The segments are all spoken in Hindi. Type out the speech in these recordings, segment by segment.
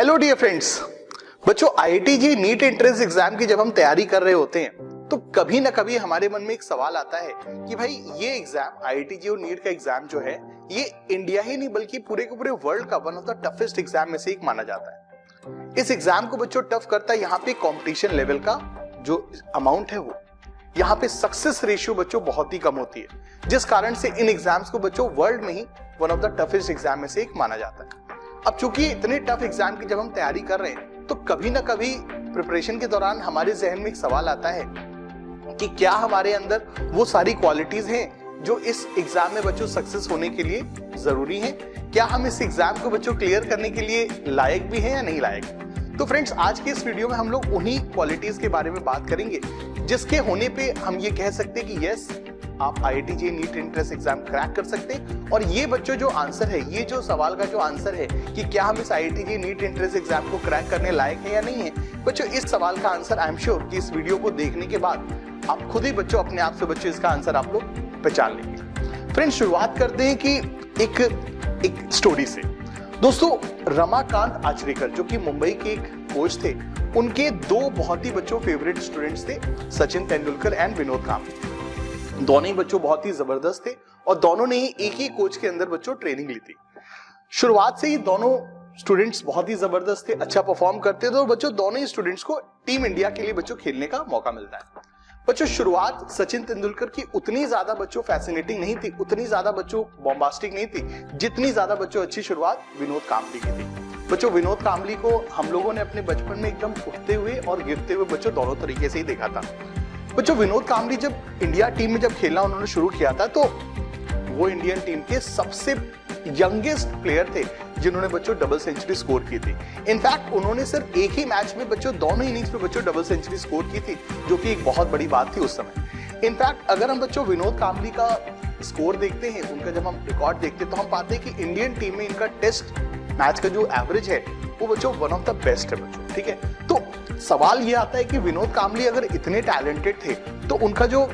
Hello dear friends. बच्चों, आईआईटी नीट एंट्रेंस एग्जाम की जब हम तैयारी कर रहे होते हैं तो कभी ना कभी हमारे मन में एक सवाल आता है कि भाई ये एग्जाम आईआईटी और नीट का एग्जाम जो है ये इंडिया ही नहीं बल्कि पूरे के पूरे वर्ल्ड का one of the toughest exam में से एक माना जाता है। इस एग्जाम को बच्चों टफ करता है यहाँ पे कंपटीशन लेवल का जो अमाउंट है वो, यहाँ पे सक्सेस रेशियो बच्चों बहुत ही कम होती है, जिस कारण से इन एग्जाम्स को बच्चों वर्ल्ड में ही one of the toughest exam में से एक माना जाता है। अब चूंकि इतने टफ एग्जाम की जब हम तैयारी कर रहे हैं तो कभी ना कभी प्रिपरेशन के दौरान हमारे जहन में एक सवाल आता है कि क्या हमारे अंदर वो सारी क्वालिटीज हैं जो इस एग्जाम में बच्चों सक्सेस होने के लिए जरूरी हैं। क्या हम इस एग्जाम को बच्चों क्लियर करने के लिए लायक भी हैं या नहीं लायक। तो फ्रेंड्स, आज के इस वीडियो में हम लोग उन्हीं क्वालिटीज के बारे में बात करेंगे जिसके होने पे हम ये कह सकते हैं कि यस, आप IIT NEET entrance exam crack कर सकते हैं। और ये बच्चों जो आंसर है, ये जो सवाल का जो आंसर है कि क्या हम इस आईआईटी नीट एंट्रेंस एग्जाम को क्रैक करने लायक है या नहीं है, बच्चों इस सवाल का आंसर आई एम श्योर कि इस वीडियो को देखने के बाद आप खुद ही बच्चों अपने आप से बच्चों इसका आंसर आप लोग पहचान लेंगे। फ्रेंड्स, शुरुआत करते हैं कि एक स्टोरी से। दोस्तों, रमाकांत आचरेकर जो कि मुंबई के एक कोच थे, उनके दो बहुत ही बच्चों फेवरेट स्टूडेंट्स थे, सचिन तेंदुलकर एंड विनोद कांबली। दोनों ही बच्चों बहुत ही जबरदस्त थे और दोनों ने ही एक ही कोच के अंदर बच्चों ट्रेनिंग ली थी। शुरुआत से ही दोनों स्टूडेंट्स बहुत ही जबरदस्त थे, अच्छा परफॉर्म करते थे और बच्चों दोनों ही स्टूडेंट्स को टीम इंडिया के लिए बच्चों खेलने का मौका मिलता है। बच्चों, शुरुआत सचिन तेंदुलकर की उतनी ज्यादा बच्चों फैसिनेटिंग नहीं थी, उतनी ज्यादा बच्चों बॉम्बास्टिक नहीं थी, जितनी ज्यादा बच्चों अच्छी शुरुआत विनोद कांबली की थी। बच्चों, विनोद कांबली को हम लोगों ने अपने बचपन में एकदम उठते हुए और गिरते हुए बच्चों दोनों तरीके से ही देखा था। बच्चों, विनोद कांबली जब इंडिया टीम में जब खेलना उन्होंने शुरू किया था तो वो इंडियन टीम के सबसे यंगेस्ट प्लेयर थे जिन्होंने बच्चों डबल सेंचुरी स्कोर की थी। इनफैक्ट उन्होंने सिर्फ एक ही मैच में बच्चों दोनों इनिंग्स में बच्चों डबल सेंचुरी स्कोर की थी, जो कि एक बहुत बड़ी बात थी उस समय। इनफैक्ट अगर हम बच्चों विनोद कांबली का स्कोर देखते हैं, उनका जब हम रिकॉर्ड देखते हैं तो हम पाते हैं कि इंडियन टीम में इनका टेस्ट मैच का जो एवरेज है वो बच्चों वन ऑफ द बेस्ट है बच्चों, ठीक है। तो सवाल ये आता है कि विनोद कांबली अगर इतने टैलेंटेड थे तो उनका जो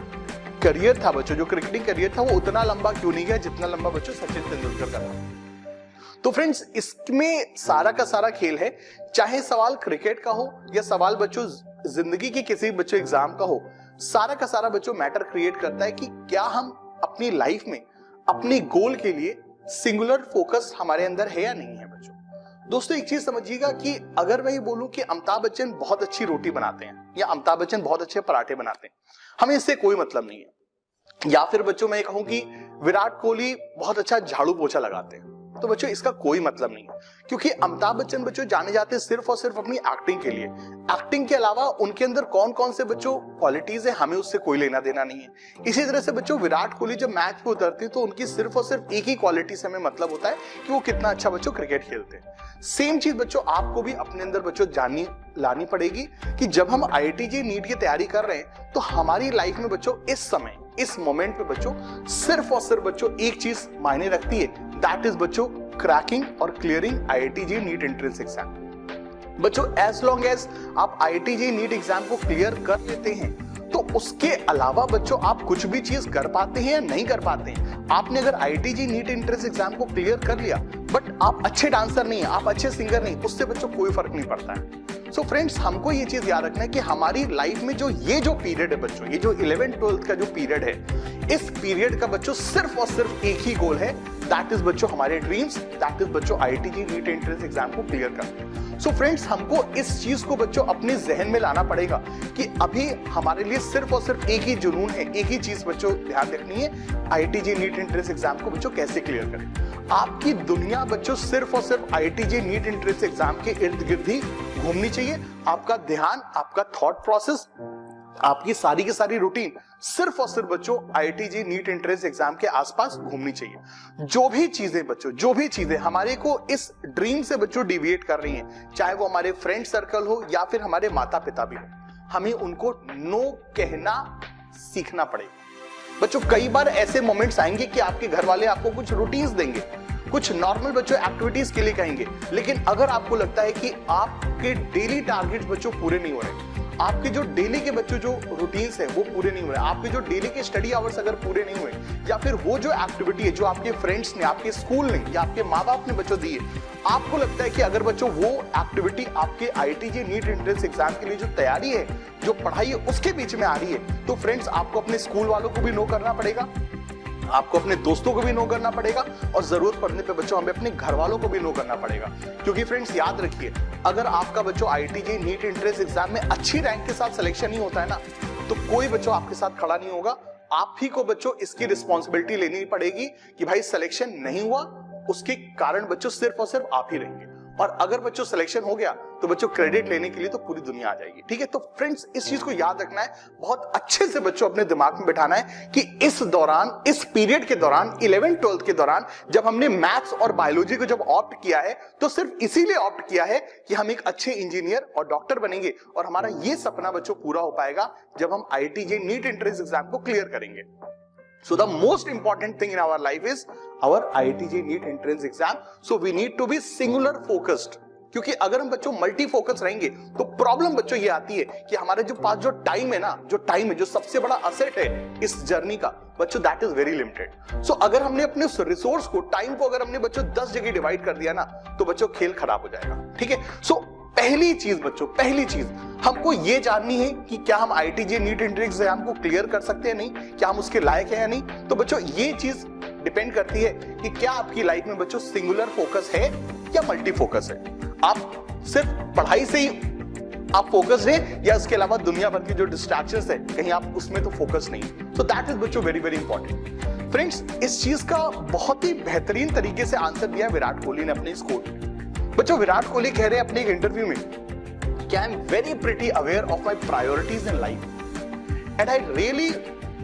करियर था बच्चों, जो क्रिकेटिंग करियर था वो उतना लंबा क्यों नहीं गया जितना लंबा बच्चों सचिन तेंदुलकर का था। तो फ्रेंड्स, इसमें सारा का सारा खेल है, चाहे सवाल क्रिकेट का हो या सवाल बच्चों जिंदगी के किसी बच्चों एग्जाम का हो, सारा का सारा बच्चों मैटर क्रिएट करता है कि क्या हम अपनी लाइफ में अपने गोल के लिए सिंगुलर फोकस हमारे अंदर है या नहीं है बच्चों। दोस्तों, एक चीज समझिएगा कि अगर मैं ये बोलूं कि अमिताभ बच्चन बहुत अच्छी रोटी बनाते हैं या अमिताभ बच्चन बहुत अच्छे पराठे बनाते हैं, हमें इससे कोई मतलब नहीं है। या फिर बच्चों मैं ये कहूं कि विराट कोहली बहुत अच्छा झाड़ू पोछा लगाते हैं, तो बच्चों इसका कोई मतलब नहीं है, क्योंकि अमिताभ बच्चन बच्चों जाने जाते हैं सिर्फ और सिर्फ अपनी एक्टिंग के लिए। एक्टिंग के अलावा उनके अंदर कौन कौन से बच्चों क्वालिटीज है हमें उससे कोई लेना देना नहीं है। इसी तरह से बच्चों विराट कोहली जब मैच पे उतरते हैं तो उनकी सिर्फ और सिर्फ एक ही क्वालिटी से हमें मतलब होता है कि वो कितना अच्छा बच्चों क्रिकेट खेलते हैं। सेम चीज बच्चों आपको भी अपने अंदर बच्चों जाननी लानी पड़ेगी कि जब हम आईआईटी नीट की तैयारी कर रहे हैं तो हमारी लाइफ में बच्चों इस समय इस मोमेंट पे बच्चों सिर्फ और सिर्फ बच्चों एक चीज मायने रखती है, दैट इज बच्चों क्रैकिंग और clearing IIT NEET entrance exam. बच्चों, एज लॉन्ग एज आप आईआईटी नीट एग्जाम को क्लियर कर लेते हैं तो उसके अलावा बच्चों आप कुछ भी चीज कर पाते हैं या नहीं कर पाते हैं। आपने अगर आईआईटी नीट एंट्रेंस एग्जाम को क्लियर कर लिया बट आप अच्छे डांसर नहीं है, आप अच्छे सिंगर नहीं, उससे बच्चों कोई फर्क नहीं पड़ता है। सो फ्रेंड्स, हमको ये चीज याद रखना है कि हमारी लाइफ में जो पीरियड है बच्चों, ये जो 11th-12th का जो पीरियड है, इस पीरियड का बच्चों सिर्फ और सिर्फ एक ही गोल है, दैट इज बच्चों हमारे ड्रीम्स, दैट इज बच्चों आईआईटी नीट एंट्रेंस एग्जाम को क्लियर करना। सो फ्रेंड्स, हमको इस चीज को बच्चों अपने जहन में लाना पड़ेगा कि अभी हमारे लिए सिर्फ और सिर्फ एक ही जुनून है, एक ही चीज बच्चों ध्यान रखनी है, आईआईटी नीट एंट्रेंस एग्जाम को बच्चों कैसे क्लियर करें। आपकी दुनिया बच्चों सिर्फ और सिर्फ आईआईटी नीट एंट्रेंस एग्जाम के इर्द गिर्द ही घूमनी चाहिए। आपका ध्यान, आपका थॉट प्रोसेस, आपकी सारी की सारी रूटीन सिर्फ और सिर्फ बच्चों आईआईटी नीट एंट्रेंस एग्जाम के आसपास घूमनी चाहिए। जो भी चीजें बच्चों, जो भी चीजें हमारे को इस ड्रीम से बच्चों डिविएट कर रही हैं, चाहे वो हमारे फ्रेंड सर्कल हो या फिर हमारे माता पिता भी हो, हमें उनको नो कहना सीखना पड़ेगा। बच्चों, कई बार ऐसे मोमेंट्स आएंगे कि आपके घर वाले आपको कुछ रूटीन्स देंगे, कुछ नॉर्मल बच्चों एक्टिविटीज के लिए कहेंगे, लेकिन अगर आपको लगता है कि आपके डेली टारगेट्स बच्चों पूरे नहीं हो रहे, आपके जो डेली के बच्चों जो रूटीन्स है वो पूरे नहीं हो रहे, आपके जो डेली के स्टडी आवर्स अगर पूरे नहीं हुए, या फिर वो जो एक्टिविटी है जो आपके फ्रेंड्स ने, आपके स्कूल ने या आपके माँ बाप ने बच्चों दी है, आपको लगता है कि अगर बच्चों वो एक्टिविटी आपके आईआईटी नीट एंट्रेंस एग्जाम के लिए जो तैयारी है, जो पढ़ाई है, उसके बीच में आ रही है, तो फ्रेंड्स आपको अपने स्कूल वालों को भी नो करना पड़ेगा, आपको अपने दोस्तों को भी नो करना पड़ेगा, और जरूरत पड़ने पे बच्चों हमें अपने घर वालों को भी नो करना पड़ेगा। क्योंकि फ्रेंड्स याद रखिए, अगर आपका बच्चों आईआईटी नीट एंट्रेंस एग्जाम में अच्छी रैंक के साथ सिलेक्शन नहीं होता है ना, तो कोई बच्चों आपके साथ खड़ा नहीं होगा। आप ही को बच्चों इसकी रिस्पॉन्सिबिलिटी लेनी पड़ेगी कि भाई सिलेक्शन नहीं हुआ, उसके कारण बच्चों सिर्फ और सिर्फ आप ही रहेंगे। और अगर बच्चों सिलेक्शन हो गया तो बच्चों क्रेडिट लेने के लिए तो पूरी दुनिया आ जाएगी। ठीक है, तो फ्रेंड्स इस चीज को याद रखना है, बहुत अच्छे से बच्चों अपने दिमाग में बिठाना है कि इस दौरान, इस पीरियड के दौरान, 11th-12th के दौरान जब हमने मैथ्स और बायोलॉजी को जब ऑप्ट किया है, तो सिर्फ इसीलिए ऑप्ट किया है कि हम एक अच्छे इंजीनियर और डॉक्टर बनेंगे, और हमारा ये सपना बच्चों पूरा हो पाएगा जब हम आईआईटी नीट एंट्रेंस एग्जाम को क्लियर करेंगे। So the most important thing in our life is our IIT NEET entrance exam. So we need to be singular focused. क्योंकि अगर हम बच्चों मल्टी फोकस रहेंगे तो प्रॉब्लम बच्चों ये आती है कि हमारे जो पास जो टाइम है ना, जो सबसे बड़ा असेट है इस जर्नी का बच्चों, दैट इज वेरी लिमिटेड। सो अगर हमने अपने उस रिसोर्स को, टाइम को अगर हमने बच्चों 10 जगह डिवाइड कर दिया ना, तो बच्चों खेल खराब हो जाएगा। ठीक है, सो पहली चीज हमको ये जाननी है कि क्या हम आईआईटी नीट एंट्रेंस एग्जाम को क्लियर कर सकते हैं नहीं, क्या हम उसके लायक हैं या नहीं। तो बच्चों ये चीज डिपेंड करती है कि क्या आपकी लाइफ में बच्चों सिंगुलर फोकस है या मल्टी फोकस है। आप सिर्फ पढ़ाई से ही आप फोकस है, या इसके अलावा दुनिया भर की जो डिस्ट्रैक्शंस है कहीं आप उसमें तो फोकस नहीं। सो दैट इज बच्चों वेरी वेरी इंपॉर्टेंट। फ्रेंड्स इस चीज का बहुत ही बेहतरीन तरीके से आंसर दिया विराट कोहली ने अपने इस कोट में। बच्चों विराट कोहली कह रहे हैं अपने एक इंटरव्यू में कि I am very pretty aware of my priorities in life and I really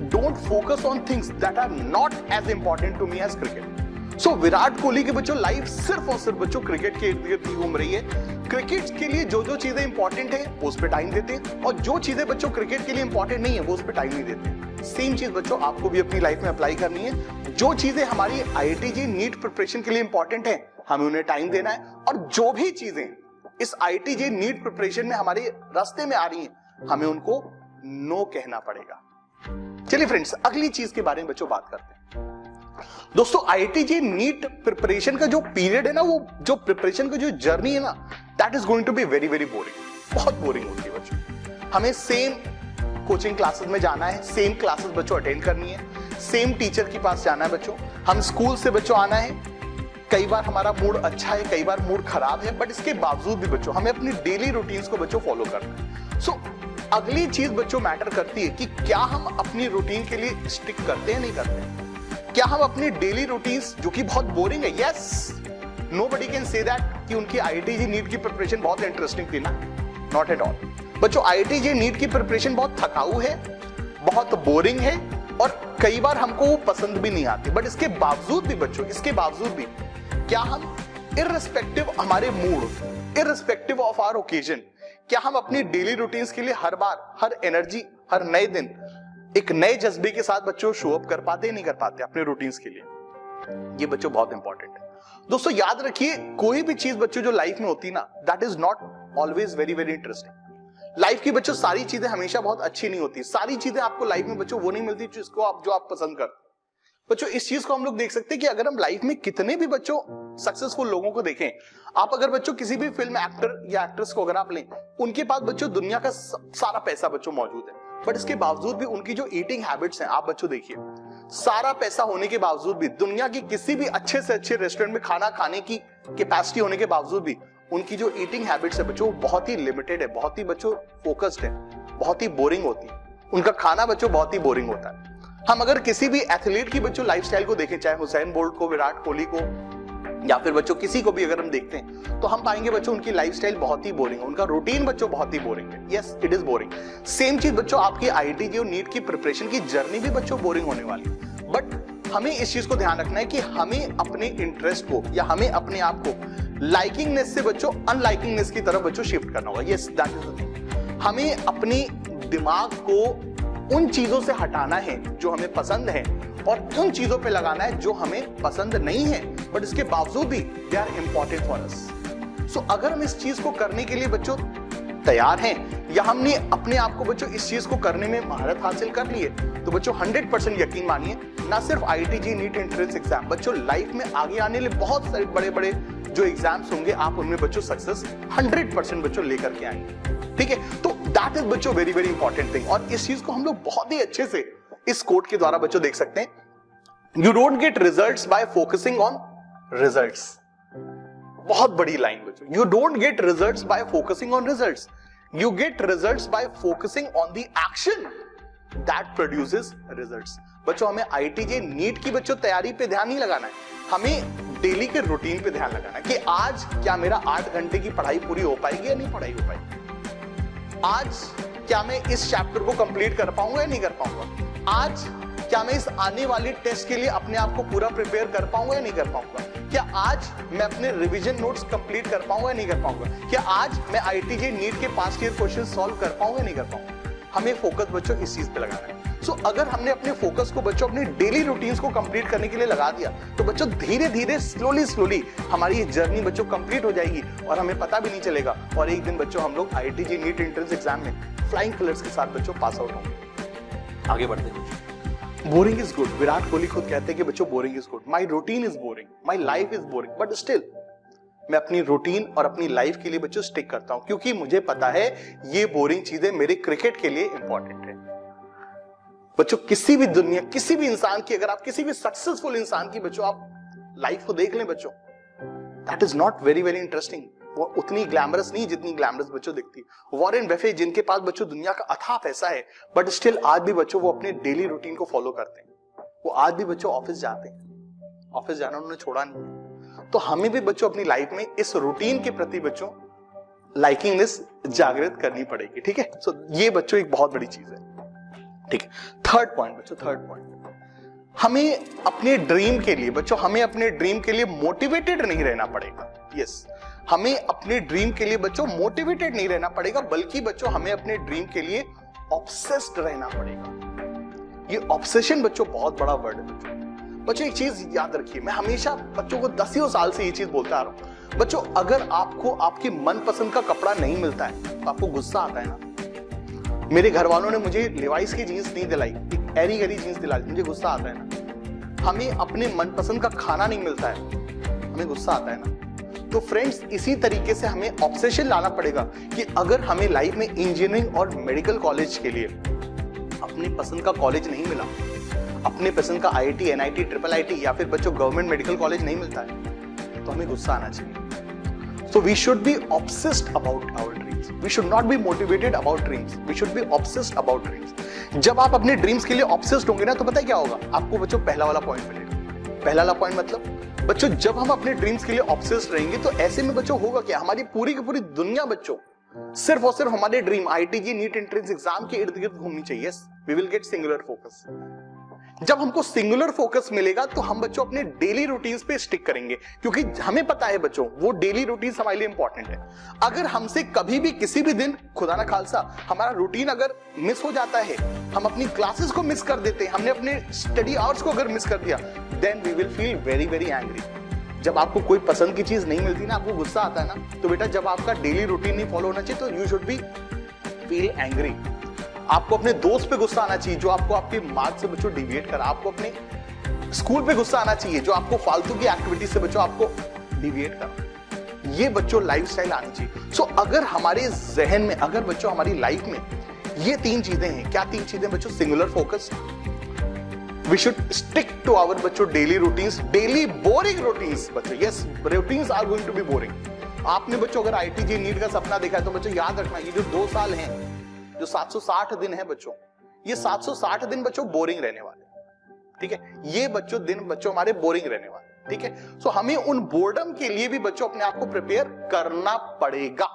don't focus on things that are not as important to me as cricket. So Virat Kohli के बच्चों लाइफ सिर्फ और सिर्फ बच्चों क्रिकेट के इर्द गिर्द घूम रही है। क्रिकेट के लिए जो जो चीजें इंपॉर्टेंट है वो उस पर टाइम देते हैं, और जो चीजें बच्चों क्रिकेट के लिए इंपॉर्टेंट नहीं है वो उस पर टाइम नहीं देते। सेम चीज बच्चों आपको भी अपनी लाइफ में अप्लाई करनी है। जो चीजें हमारी आईआईटी नीट प्रिपरेशन के लिए इंपॉर्टेंट है हमें उन्हें टाइम देना है, और जो भी चीजें इस आईआईटी नीट प्रिपरेशन में हमारे रास्ते में आ रही हैं हमें उनको नो कहना पड़ेगा। चलिए फ्रेंड्स अगली चीज के बारे में बच्चों बात करते हैं। दोस्तों आईआईटी नीट प्रिपरेशन का जो पीरियड है ना, वो जो प्रिपरेशन का जो जर्नी है ना, that is going to be very very boring. बहुत बोरिंग होती है बच्चों। हमें सेम कोचिंग क्लासेस में जाना है, सेम क्लासेस बच्चों अटेंड करनी है, सेम टीचर के पास जाना है बच्चों, हम स्कूल से बच्चों आना है। कई बार हमारा मूड अच्छा है, कई बार मूड खराब है, बट इसके बावजूद भी बच्चों हमें अपनी डेली रूटीन्स को बच्चों फॉलो करना है। सो अगली चीज बच्चों मैटर करती है कि क्या हम अपनी रूटीन के लिए स्टिक करते हैं नहीं करते हैं। क्या हम अपनी डेली रूटीन्स जो कि बहुत बोरिंग है, yes nobody can say that कि उनकी आईआईटी नीट की प्रिपरेशन बहुत इंटरेस्टिंग थी ना, नॉट एट ऑल। बच्चों आईआईटी नीट की प्रिपरेशन बहुत थकाऊ है, बहुत बोरिंग है, और कई बार हमको वो पसंद भी नहीं आती। बट इसके बावजूद भी बच्चों, इसके बावजूद भी क्या हम इररिस्पेक्टिव हमारे mood, irrespective of our occasion, क्या हम अपनी डेली रूटीन्स के लिए हर बार, हर एनर्जी, हर नए दिन एक नए जज्बे के साथ बच्चों शो अप कर पाते नहीं कर पाते अपने रूटीन्स के लिए। ये बच्चों बहुत इंपॉर्टेंट है। दोस्तों याद रखिए, कोई भी चीज बच्चों जो लाइफ में होती है ना, that is not always very very interesting. Life की बच्चों सारी चीजें हमेशा बहुत अच्छी नहीं होती, सारी चीजें आपको लाइफ में बच्चों वो नहीं मिलती जिसको आप पसंद करते। बच्चों इस चीज को हम लोग देख सकते हैं कि अगर हम लाइफ में कितने भी बच्चों सक्सेसफुल लोगों को देखें, आप अगर बच्चों किसी भी फिल्म एक्टर या एक्ट्रेस को अगर आप लें, उनके पास बच्चों दुनिया का सारा पैसा बच्चों मौजूद है, बट इसके बावजूद भी उनकी जो ईटिंग हैबिट्स हैं, आप बच्चों देखिए, सारा पैसा होने के बावजूद भी, दुनिया की किसी भी अच्छे से अच्छे रेस्टोरेंट में खाना खाने की कैपेसिटी होने के बावजूद भी, उनकी जो ईटिंग हैबिट्स है बच्चों बहुत ही लिमिटेड है, बहुत ही बच्चों फोकस्ड है, बहुत ही बोरिंग होती है। उनका खाना बच्चों बहुत ही बोरिंग होता है। हम अगर किसी भी एथलीट की बच्चों लाइफस्टाइल को देखें, चाहे हुसैन बोल्ट को, विराट कोहली को, या फिर बच्चों किसी को भी अगर हम देखते हैं, तो हम पाएंगे बच्चों उनकी लाइफस्टाइल बहुत ही बोरिंग है, उनका रूटीन बच्चों बहुत ही बोरिंग है। Yes it is boring. Same चीज बच्चों आपकी आईआईटी और नीट की प्रिपरेशन की जर्नी भी बच्चों बोरिंग होने वाली है। बट हमें इस चीज को ध्यान रखना है कि हमें अपने इंटरेस्ट को या हमें अपने आप को लाइकिंगनेस से बच्चों अनलाइकिंगनेस की तरफ बच्चों शिफ्ट करना होगा। Yes that is the thing. हमें अपनी दिमाग को उन चीजों से हटाना है जो हमें पसंद है, और उन चीजों पे लगाना है जो हमें पसंद नहीं है, बट इसके बावजूद भी they are important for us. So अगर हम इस चीज को करने के लिए बच्चों तैयार हैं, या हमने अपने आप को बच्चों इस चीज को करने में महारत हासिल कर ली है, तो बच्चों 100% यकीन मानिए, ना सिर्फ आईआईटी नीट एंट्रेंस एग्जाम, बच्चों लाइफ में आगे आने लिए बहुत सारे बड़े बड़े जो एग्जाम्स होंगे, आप उनमें बच्चों सक्सेस 100% बच्चों लेकर के आएंगे। ठीक है, तो दैट इज बच्चों वेरी वेरी इंपॉर्टेंट थिंग। और इस चीज को हम लोग बहुत ही अच्छे से इस कोट के द्वारा बच्चों देख सकते हैं। You don't get results bye focusing on results. बहुत बड़ी लाइन बच्चों, you don't get results bye focusing on results, you get results bye focusing on the action that produces results. बच्चों हमें आईआईटी नीट की बच्चों तैयारी पे ध्यान नहीं लगाना है, हमें डेली के रूटीन पे ध्यान लगाना है कि आज क्या मेरा 8 घंटे की पढ़ाई पूरी हो पाएगी या नहीं पढ़ाई हो पाएगी, आज क्या मैं इस चैप्टर को कंप्लीट कर पाऊंगा या नहीं कर पाऊंगा, आज क्या मैं इस आने वाले टेस्ट के लिए अपने आप को पूरा प्रिपेयर कर पाऊंगा या नहीं कर पाऊंगा, क्या आज मैं अपने रिवीजन नोट्स कंप्लीट कर पाऊंगा या नहीं कर पाऊंगा, क्या आज मैं आईआईटी नीट के पास्ट ईयर क्वेश्चन सॉल्व कर पाऊंगा या नहीं कर पाऊंगा। हमें फोकस बच्चों इस चीज पे लगाना है। सो अगर हमने अपने फोकस को बच्चों अपने डेली रूटीन्स को कंप्लीट करने के लिए लगा दिया, तो बच्चों धीरे धीरे स्लोली हमारी ये जर्नी बच्चों कंप्लीट हो जाएगी और हमें पता भी नहीं चलेगा, और एक दिन बच्चों हम लोग आईआईटी नीट एंट्रेंस एग्जाम में फ्लाइंग कलर्स के साथ बच्चों पास आउट होंगे। आगे बढ़ते हैं। Boring is good, Virat Kohli खुद कहते हैं कि बच्चों boring is good, my routine is boring, my life is boring, but still मैं अपनी रूटीन और अपनी लाइफ के लिए बच्चों स्टिक करता हूं, क्योंकि मुझे पता है ये बोरिंग चीजें मेरे क्रिकेट के लिए इंपॉर्टेंट है। बच्चों किसी भी दुनिया, किसी भी इंसान की, अगर आप किसी भी सक्सेसफुल इंसान की बच्चों आप लाइफ को देख लें बच्चों, that is not very very interesting. वो उतनी ग्लैमरस नहीं जितनी ग्लैमरस बच्चों दिखती है। वॉरेन बफे जिनके पास बच्चों दुनिया का अथाह पैसा है, बट स्टिल आज भी बच्चों वो अपने डेली रूटीन को फॉलो करते हैं। वो आज भी बच्चों ऑफिस जाते हैं, ऑफिस जाना उन्होंने छोड़ा नहीं है। तो हमें भी बच्चों अपनी लाइफ में इस रूटीन के प्रति बच्चों लाइकिंगनेस जागृत करनी पड़ेगी। ठीक है, सो ये बच्चों एक बहुत बड़ी चीज है। ठीक है, थर्ड पॉइंट बच्चों, थर्ड पॉइंट, हमें अपने ड्रीम के लिए बच्चों, हमें अपने ड्रीम के लिए मोटिवेटेड नहीं रहना पड़ेगा। यस, हमें अपने ड्रीम के लिए बच्चों मोटिवेटेड नहीं रहना पड़ेगा, बल्कि बच्चों हमें अपने ड्रीम के लिए ऑब्सेस्ड रहना पड़ेगा। ये ऑब्सेशन बच्चों बहुत बड़ा वर्ड है बच्चों। बच्चों एक चीज याद रखिए, मैं हमेशा बच्चों को 10 साल से ये चीज बोलता आ रहा हूं। बच्चों अगर आपको आपकी मनपसंद का कपड़ा नहीं मिलता है तो आपको गुस्सा आता है ना। मेरे घर वालों ने मुझे लिवाइस की जीन्स नहीं दिलाई, एक एरी गरी जीन्स दिलाई, मुझे गुस्सा आता है ना। हमें अपने मनपसंद का खाना नहीं मिलता है, हमें गुस्सा आता है ना। तो फ्रेंड्स इसी तरीके से हमें ऑब्सेशन लाना पड़ेगा कि अगर हमें लाइफ में इंजीनियरिंग और मेडिकल कॉलेज के लिए अपनी पसंद का कॉलेज नहीं मिला, अपने पसंद का आईआईटी, एनआईटी, ट्रिपल आईटी या फिर बच्चों गवर्नमेंट मेडिकल कॉलेज नहीं मिलता है, तो हमें गुस्सा आना चाहिए। So we should be obsessed about our dreams. We should not be motivated about dreams. We should be obsessed about dreams. जब आप अपने ड्रीम्स के लिए ऑब्सेस्ड होंगे ना, तो पता है क्या होगा आपको बच्चों, पहला वाला पॉइंट मिलेगा। पहला वाला पॉइंट मतलब बच्चों जब हम अपने ड्रीम्स के लिए ऑब्सेस्ड रहेंगे तो ऐसे में बच्चों होगा क्या, हमारी पूरी की पूरी दुनिया बच्चों सिर्फ और सिर्फ हमारे dream IIT NEET entrance exam के इर्द गिर्द घूमनी चाहिए। We will get singular focus. जब हमको सिंगुलर फोकस मिलेगा तो हम बच्चों अपने डेली रूटीन्स पे स्टिक करेंगे, क्योंकि हमें पता है बच्चों वो डेली रूटीन्स हमारे लिए इंपॉर्टेंट है। अगर हमसे कभी भी किसी भी दिन खुदा ना खालसा हमारा रूटीन अगर मिस हो जाता है, हम अपनी क्लासेस को मिस कर देते हैं, हमने अपने स्टडी आवर्स को अगर मिस कर दिया, then we will feel very very angry. जब आपको कोई पसंद की चीज नहीं मिलती ना, आपको गुस्सा आता है ना, तो बेटा जब आपका डेली रूटीन नहीं फॉलो होना चाहिए तो you should be feel angry. आपको अपने दोस्त पे गुस्सा आना चाहिए जो आपको आपके मार्क्स से बच्चों डिविएट कर, आपको अपने स्कूल पे गुस्सा आना चाहिए जो आपको फालतू की एक्टिविटी से बच्चों आपको डिविएट कर। ये बच्चों लाइफस्टाइल आनी चाहिए। सो अगर हमारे जहन में, अगर बच्चों हमारी लाइफ में ये 3 चीजें हैं, क्या 3 चीजें बच्चों? Singular focus, we should stick to our बच्चों daily routines, daily boring routines बच्चों। Yes, routines are going to be boring. आपने बच्चों अगर आईआईटी नीट का सपना देखा है तो बच्चों याद रखना, ये जो 2 साल हैं, जो 760 दिन है बच्चों, ये 760 दिन बच्चों बोरिंग रहने वाले। ठीक है, ये बच्चों दिन बच्चों हमारे बोरिंग रहने वाले। ठीक है, सो हमें उन बोर्डम के लिए भी बच्चों अपने आप को प्रिपेयर करना पड़ेगा।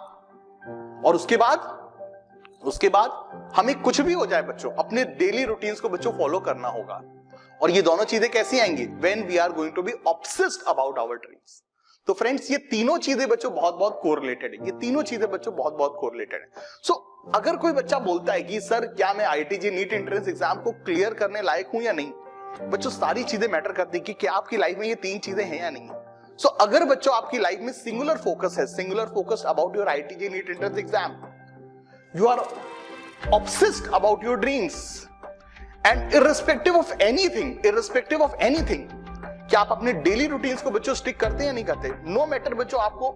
और उसके बाद हमें कुछ भी हो जाए बच्चों, अपने डेली रूटीन्स को बच्चों फॉलो करना होगा। और ये दोनों चीजें कैसी आएंगी? When we are going to be obsessed about our dreams. तो फ्रेंड्स ये तीनों चीजें बच्चों बहुत बहुत कोरिलेटेड है। ये तीनों चीजें बच्चों बहुत बहुत कोरिलेटेड है। सो अगर कोई बच्चा बोलता है कि सर क्या मैं आईआईटी नीट एंट्रेंस एग्जाम को क्लियर करने लायक हूं या नहीं, बच्चों सारी चीजें मैटर करती है कि क्या आपकी लाइफ में ये 3 चीजें हैं या नहीं। सो अगर बच्चों आपकी लाइफ में सिंगुलर फोकस है, singular focus about your IIT NEET entrance exam, You are obsessed about your dreams. And irrespective of anything, क्या आप अपने डेली रूटीन्स को बच्चों स्टिक करते हैं या नहीं करते? नो मैटर बच्चों, आपको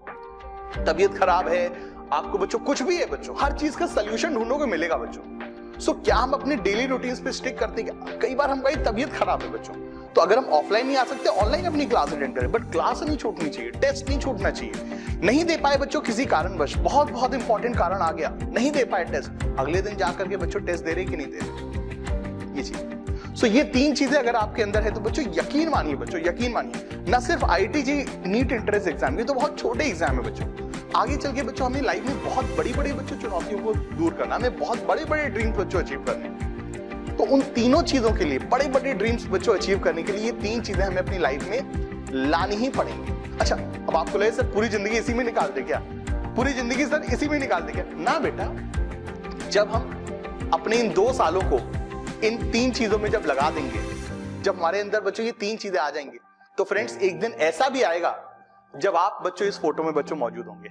तबीयत खराब है, आपको बच्चों कुछ भी है बच्चों, हर चीज का सोल्यूशन ढूंढोगे मिलेगा बच्चों। सो क्या हम अपने डेली रूटीन्स पे स्टिक करते हैं? कई बार हमारी तबीयत खराब है बच्चों, तो अगर हम ऑफलाइन नहीं आ सकते, ऑनलाइन अपनी क्लास अटेंड करें, बट क्लास नहीं छूटनी चाहिए, टेस्ट नहीं छूटना चाहिए। नहीं दे पाए बच्चों किसी कारणवश, बहुत इंपॉर्टेंट कारण आ गया, नहीं दे पाए टेस्ट, अगले दिन जाकर के बच्चों टेस्ट दे रहे कि नहीं दे रहे, ये चीज। सो ये 3 चीजें अगर आपके अंदर है तो बच्चों यकीन मानिए, न सिर्फ आईआईटी नीट एंट्रेंस एग्जाम, ये तो बहुत छोटे एग्जाम है बच्चों, आगे चल के बच्चों हमें लाइफ में बहुत बड़ी बच्चों चुनौतियों को दूर करना, हमें बहुत बड़े ड्रीम्स बच्चों अचीव करने। तो उन तीनों चीजों के लिए, बड़े ड्रीम्स बच्चों अचीव करने के लिए, ये 3 चीजें हमें अपनी लाइफ में लानी ही पड़ेंगी। अच्छा, अब आपको लगे सर पूरी जिंदगी इसी में निकाल दे क्या? पूरी जिंदगी सर इसी में निकाल दे क्या? ना बेटा, जब हम अपने इन 2 सालों को इन 3 चीजों में जब लगा देंगे, जब हमारे अंदर बच्चों ये 3 चीजें आ जाएंगी, तो फ्रेंड्स एक दिन ऐसा भी आएगा जब आप बच्चों इस फोटो में बच्चों मौजूद होंगे।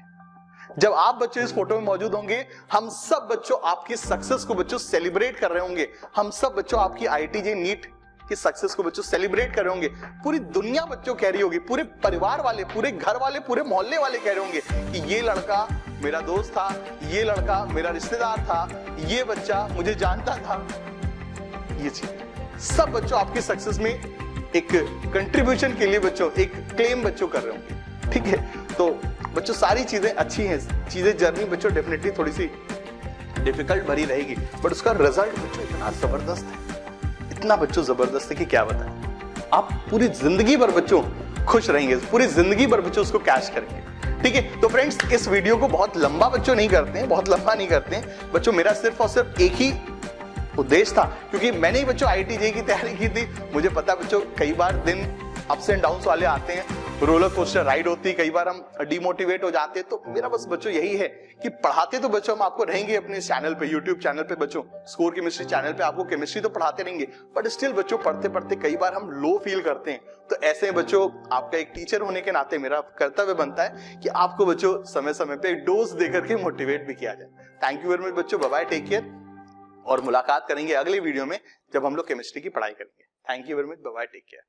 जब आप बच्चों इस फोटो में मौजूद होंगे, हम सब बच्चों आपकी सक्सेस को बच्चों सेलिब्रेट कर रहे होंगे, हम सब बच्चों आपकी आईआईटी नीट की सक्सेस को बच्चों सेलिब्रेट कर रहे होंगे, पूरी दुनिया बच्चों कह रही होगी, पूरे परिवार वाले, पूरे घर वाले, पूरे मोहल्ले वाले कह रहे होंगे कि ये लड़का मेरा दोस्त था, ये लड़का मेरा रिश्तेदार था, ये बच्चा मुझे जानता था। ये चीज सब बच्चों आपकी सक्सेस में एक कंट्रीब्यूशन के लिए बच्चों एक क्लेम बच्चों कर रहे होंगे, ठीक है? तो बच्चों सारी चीजें अच्छी हैं, चीजें जर्नी बच्चों डेफिनेटली थोड़ी सी डिफिकल्ट भरी रहेगी, बट उसका रिजल्ट बच्चों इतना जबरदस्त है, इतना बच्चों जबरदस्त है कि क्या बताएं। आप पूरी जिंदगी भर बच्चों खुश रहेंगे, पूरी जिंदगी भर बच्चों उसको कैश करेंगे, ठीक है? तो फ्रेंड्स इस वीडियो को बहुत लंबा बच्चों नहीं करते हैं, बहुत लंबा नहीं करते हैं बच्चों, मेरा सिर्फ और सिर्फ एक ही उद्देश्य था, क्योंकि मैंने ही बच्चों आईआईटी जेईई की तैयारी की थी, मुझे पता बच्चों कई बार दिन अप्स एंड डाउन्स वाले आते हैं, रोलर कोस्टर राइड होती है, कई बार हम डिमोटिवेट हो जाते हैं। तो मेरा बस बच्चों यही है कि पढ़ाते तो बच्चों हम आपको रहेंगे अपने चैनल पे, यूट्यूब चैनल पे बच्चों, स्कोर केमिस्ट्री चैनल पे आपको केमिस्ट्री तो पढ़ाते रहेंगे, बट स्टिल बच्चों पढ़ते पढ़ते कई बार हम लो फील करते हैं। तो ऐसे बच्चों आपका एक टीचर होने के नाते मेरा कर्तव्य बनता है कि आपको बच्चों समय समय पे एक डोज देकर के मोटिवेट भी किया जाए। थैंक यू वेरी मच बच्चों, बाय बाय, टेक केयर, और मुलाकात करेंगे अगले वीडियो में जब हम लोग केमिस्ट्री की पढ़ाई करेंगे। Thank you very much, bye bye, take care.